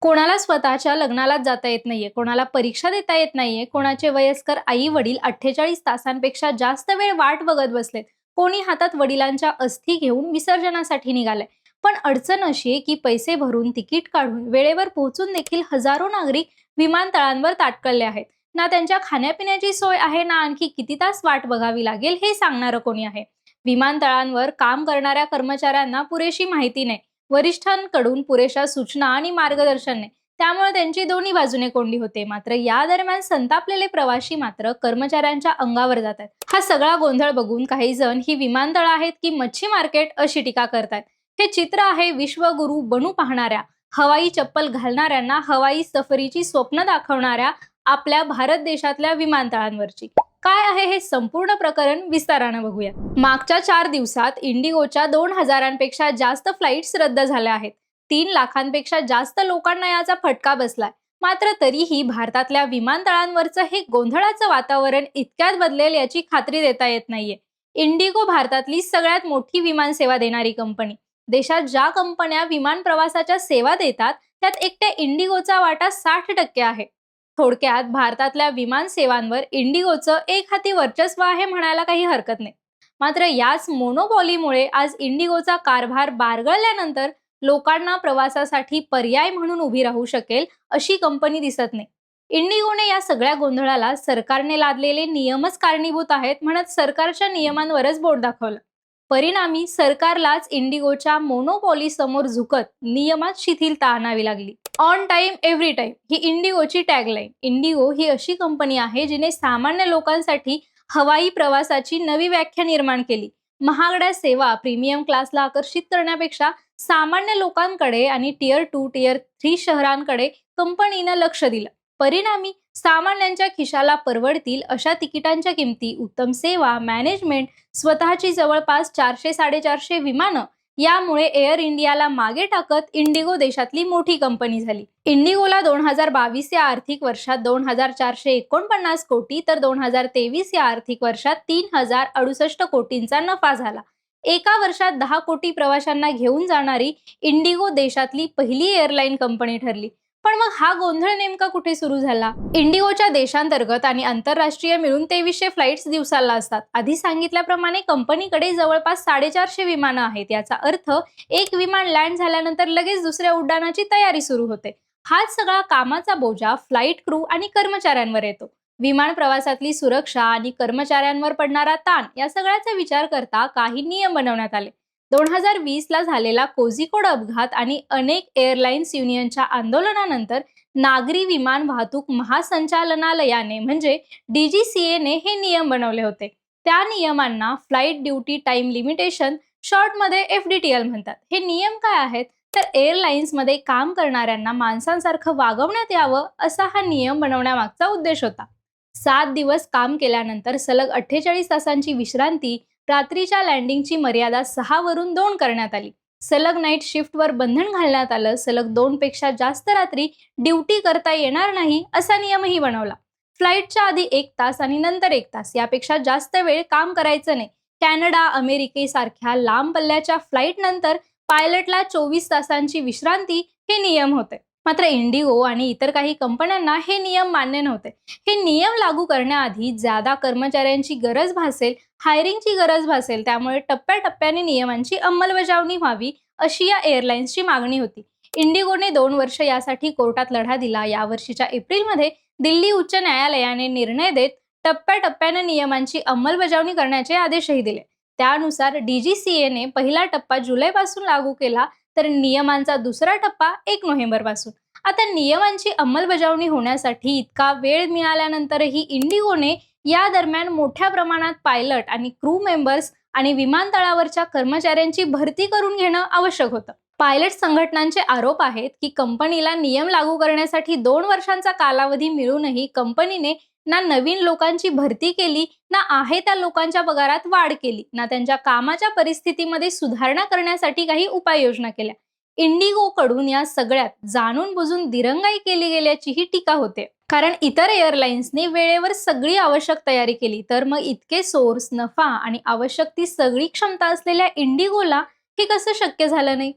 कोणाला स्वतःच्या लग्नालाच जाता येत नाहीये, कोणाला परीक्षा देता येत नाहीये, कोणाचे वयस्कर आई वडील 48 तासांपेक्षा जास्त वेळ वाट बघत बसलेत, कोणी हातात वडिलांच्या अस्थी घेऊन विसर्जनासाठी निघालंय. पण अडचण अशी आहे की पैसे भरून तिकीट काढून वेळेवर पोहोचून देखील हजारो नागरिक विमानतळांवर ताटकळले आहेत. ना त्यांच्या खाण्यापिण्याची सोय आहे, ना आणखी किती तास वाट बघावी लागेल हे सांगणारं कोणी आहे. विमानतळांवर काम करणाऱ्या कर्मचाऱ्यांना पुरेशी माहिती नाही, वरिष्ठांकडून पुरेशा सूचना आणि मार्गदर्शन नाही, त्यामुळे त्यांची दोन्ही बाजूने कोंडी होते. मात्र या दरम्यान संतापलेले प्रवासी मात्र कर्मचाऱ्यांच्या अंगावर जातात. हा सगळा गोंधळ बघून काही जण ही विमानतळ आहेत की मच्छी मार्केट अशी टीका करतात. हे चित्र आहे विश्वगुरू बनू पाहणाऱ्या, हवाई चप्पल घालणाऱ्यांना हवाई सफरीची स्वप्न दाखवणाऱ्या आपल्या भारत देशातल्या विमानतळांवरची. काय आहे हे संपूर्ण प्रकरण विस्ताराने बघूया. मागच्या 4 दिवसात इंडिगोच्या 2000पेक्षा जास्त फ्लाइट्स रद्द झाल्या आहेत. 3 लाखांपेक्षा जास्त लोकांना याचा फटका बसलाय. मात्र तरीही भारतातल्या विमानतळांवरचं हे गोंधळाचं वातावरण इतक्यात बदलेल याची खात्री देता येत नाहीये. इंडिगो भारतातली सगळ्यात मोठी विमान सेवा देणारी कंपनी. देशात ज्या कंपन्या विमान प्रवासाच्या सेवा देतात त्यात एकट्या इंडिगोचा वाटा 60% आहे. थोडक्यात भारतातल्या विमान सेवांवर इंडिगोचं एक हाती वर्चस्व आहे म्हणायला काही हरकत नाही. मात्र याच मोनोपॉलीमुळे आज इंडिगोचा कारभार बारगळल्यानंतर लोकांना प्रवासासाठी पर्याय म्हणून उभी राहू शकेल अशी कंपनी दिसत नाही. इंडिगोने या सगळ्या गोंधळाला सरकारने लादलेले नियमच कारणीभूत आहेत म्हणत सरकारच्या नियमांवरच बोट दाखवलं. परिणामी सरकारलाच इंडिगोच्या मोनोपॉली समोर झुकत नियमात शिथिलता आणावी लागली. ऑन टाइम एव्हरी टाइम ही इंडिगोची टॅगलाईन. इंडिगो ही अशी कंपनी आहे जिने सामान्य लोकांसाठी हवाई प्रवासाची नवी व्याख्या निर्माण केली. महागड्या सेवा प्रीमियम क्लासला आकर्षित करण्यापेक्षा सामान्य लोकांकडे आणि टियर 2 टियर 3 शहरांकडे कंपनीनं लक्ष दिलं. परिणामी सामान्यांच्या खिशाला परवडतील अशा तिकिटांच्या किमती, उत्तम सेवा, मॅनेजमेंट, स्वतःची जवळपास 400-450 विमानं यामुळे एअर इंडियाला मागे टाकत इंडिगो देशातली मोठी कंपनी झाली. इंडिगोला 2022 या आर्थिक वर्षात 2449 कोटी तर 2023 या आर्थिक वर्षात 3068 कोटींचा नफा झाला. एका वर्षात 10 कोटी प्रवाशांना घेऊन जाणारी इंडिगो देशातली पहिली एअरलाईन कंपनी ठरली. पण मग हा गोंधळ नेमका कुठे सुरू झाला? इंडिगोच्या देशांतर्गत आणि आंतरराष्ट्रीय मिळून 2300 फ्लाइट्स दिवसाला असतात. आधी सांगितल्याप्रमाणे कंपनीकडे जवळपास 450 विमानं आहेत. याचा अर्थ एक विमान लँड झाल्यानंतर लगेच दुसऱ्या उड्डाणाची तयारी सुरू होते. हाच सगळा कामाचा बोजा फ्लाइट क्रू आणि कर्मचाऱ्यांवर येतो. विमान प्रवासातली सुरक्षा आणि कर्मचाऱ्यांवर पडणारा ताण या सगळ्याचा विचार करता काही नियम बनवण्यात आले. 2020 ला झालेला कोझिकोड अपघात आणि अनेक एअरलाइन्स युनियनच्या आंदोलनानंतर नागरी विमान वाहतूक महासंचालनालयाने म्हणजे DGCA ने हे नियम बनवले होते. त्या नियमांना फ्लाइट ड्युटी टाइम लिमिटेशन, शॉर्टमध्ये FDTL म्हणतात. हे नियम काय आहेत तर एअरलाइन्समध्ये काम करणाऱ्यांना माणसांसारखं वागवण्यात यावं असा हा नियम बनवण्यामागचा उद्देश होता. 7 दिवस काम केल्यानंतर सलग 48 तासांची विश्रांती, रात्रीच्या लँडिंगची मर्यादा 6 वरून 2 करण्यात आली. सलग नाईट शिफ्टवर बंधन घालण्यात आलं. सलग 2 पेक्षा जास्त रात्री ड्युटी करता येणार नाही असा नियमही बनवला. फ्लाईटच्या आधी 1 तास आणि नंतर 1 तास यापेक्षा जास्त वेळ काम करायचं नाही. कॅनडा, अमेरिकेसारख्या लांब पल्ल्याच्या फ्लाईट नंतर पायलटला 24 तासांची विश्रांती हे नियम होते. मात्र इंडिगो आणि इतर काही कंपन्यांना हे नियम मान्य नव्हते. हे नियम लागू करण्याआधी ज्यादा कर्मचाऱ्यांची गरज भासेल, हायरिंगची गरज भासेल, त्यामुळे टप्प्याटप्प्याने नियमांची अंमलबजावणी व्हावी अशी या एअरलाइन्सची मागणी होती. इंडिगोने 2 वर्ष यासाठी कोर्टात लढा दिला. यावर्षीच्या एप्रिलमध्ये दिल्ली उच्च न्यायालयाने निर्णय देत टप्प्याटप्प्याने नियमांची अंमलबजावणी करण्याचे आदेशही दिले. त्यानुसार DGCA ने पहिला टप्पा जुलैपासून लागू केला तर नियमांचा दुसरा टप्पा 1 नोव्हेंबरपासून. आता नियमांची अंमलबजावणी होण्यासाठी इतका वेळ मिळाल्यानंतरही इंडिगोने या दरम्यान मोठ्या प्रमाणात पायलट आणि क्रू मेंबर्स आणि विमानतळावरच्या कर्मचाऱ्यांची भरती करून घेणं आवश्यक होतं. पायलट संघटनांचे आरोप आहेत की कंपनीला नियम लागू करण्यासाठी 2 वर्षांचा कालावधी मिळूनही कंपनीने ना नवीन लोकांची भरती केली, ना आहे त्या लोकांच्या पगारात वाढ केली, ना त्यांच्या कामाच्या परिस्थितीमध्ये सुधारणा करण्यासाठी काही उपाययोजना केल्या. इंडिगोकडून या सगळ्यात जाणून बुजून दिरंगाई केली गेल्याची ही टीका होते. कारण इतर एअरलाइन्सने वेळेवर सगळी आवश्यक तयारी केली, तर मग इतके सोर्स, नफा आणि आवश्यक ती सगळी क्षमता असलेल्या इंडिगोला हे कसं शक्य झालं नाही?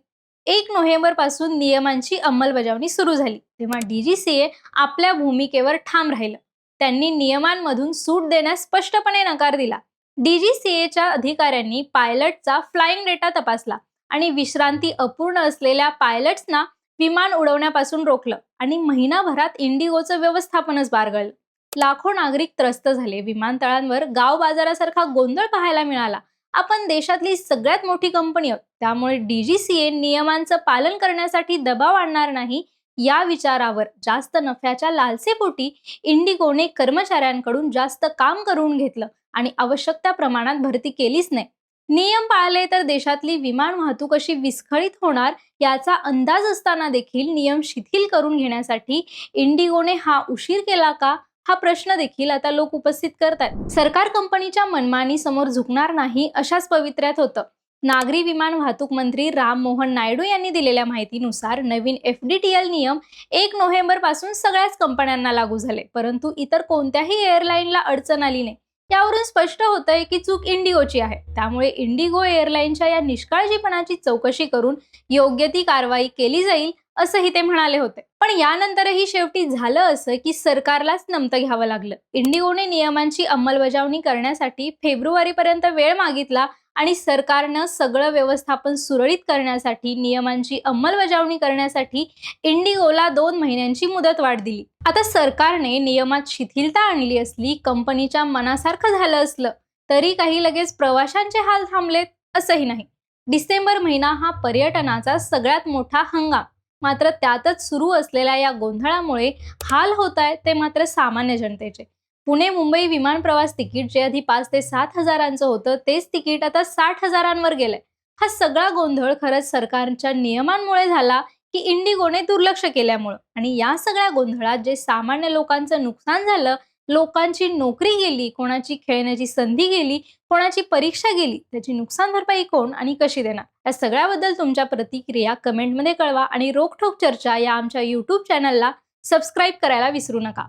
1 नोव्हेंबर पासून नियमांची अंमलबजावणी सुरू झाली, तेव्हा DGCA आपल्या भूमिकेवर ठाम राहिलं. त्यांनी नियमांमधून सूट देण्यास स्पष्टपणे नकार दिला. DGCAच्या अधिकाऱ्यांनी पायलटचा फ्लाइंग डेटा तपासला आणि विश्रांती अपूर्ण असलेल्या पायलट्सना विमान उडवण्यापासून रोखलं आणि महिनाभरात इंडिगोचं व्यवस्थापनच बारगळलं. लाखो नागरिक त्रस्त झाले. विमानतळांवर गाव बाजारासारखा गोंधळ पाहायला मिळाला. आपण देशातली सगळ्यात मोठी कंपनी आहोत, त्यामुळे DGCA नियमांचं पालन करण्यासाठी दबाव आणणार नाही या विचारावर जास्त नफ्याच्या लालसेपोटी इंडिगोने कर्मचाऱ्यांकडून जास्त काम करून घेतलं आणि आवश्यक त्या प्रमाणात भरती केलीच नाही. नियम पाळले तर देशातली विमान वाहतूक कशी विस्कळीत होणार याचा अंदाज असताना देखील नियम शिथिल करून घेण्यासाठी इंडिगोने हा उशीर केला का, हा प्रश्न देखील आता लोक उपस्थित करतात. सरकार कंपनीच्या मनमानी समोर झुकणार नाही अशाच पवित्र्यात होतं. नागरी विमान वाहतूक मंत्री राम मोहन नायडू यांनी दिलेल्या माहितीनुसार नवीन FDTL नियम 1 नोव्हेंबर पासून सगळ्याच कंपन्यांना लागू झाले, परंतु इतर कोणत्याही एअरलाईनला अडचण आली नाही. यावरून स्पष्ट होतंय की चूक इंडिगोची आहे. त्यामुळे इंडिगो एअरलाईनच्या या निष्काळजीपणाची चौकशी करून योग्य ती कारवाई केली जाईल असंही ते म्हणाले होते. पण यानंतरही शेवटी झालं असं की सरकारलाच नमतं घ्यावं लागलं. इंडिगोने नियमांची अंमलबजावणी करण्यासाठी फेब्रुवारीपर्यंत वेळ मागितला आणि सरकारनं सगळं व्यवस्थापन सुरळीत करण्यासाठी नियमांची अंमलबजावणी करण्यासाठी इंडिगोला 2 महिन्यांची मुदतवाढ दिली. आता सरकारने नियमात शिथिलता आणली असली, कंपनीच्या मनासारखं झालं असलं तरी काही लगेच प्रवाशांचे हाल थांबलेत असंही नाही. डिसेंबर महिना हा पर्यटनाचा सगळ्यात मोठा हंगाम, मात्र त्यातच सुरू असलेल्या या गोंधळामुळे हाल होत आहेत ते मात्र सामान्य जनतेचे. पुणे मुंबई विमान प्रवास तिकीट जे आधी 5 ते 7 हजारांचं होतं तेच तिकीट आता 60 हजारांवर गेलंय. हा सगळा गोंधळ खरंच सरकारच्या नियमांमुळे झाला की इंडिगोने दुर्लक्ष केल्यामुळं? आणि या सगळ्या गोंधळात जे सामान्य लोकांचं नुकसान झालं, लोकांची नोकरी गेली, कोणाची खेळण्याची संधी गेली, कोणाची परीक्षा गेली, त्याची नुकसान भरपाई कोण आणि कशी देणार? या सगळ्याबद्दल तुमच्या प्रतिक्रिया कमेंटमध्ये कळवा आणि रोखठोक चर्चा या आमच्या YouTube चॅनलला सबस्क्राईब करायला विसरू नका.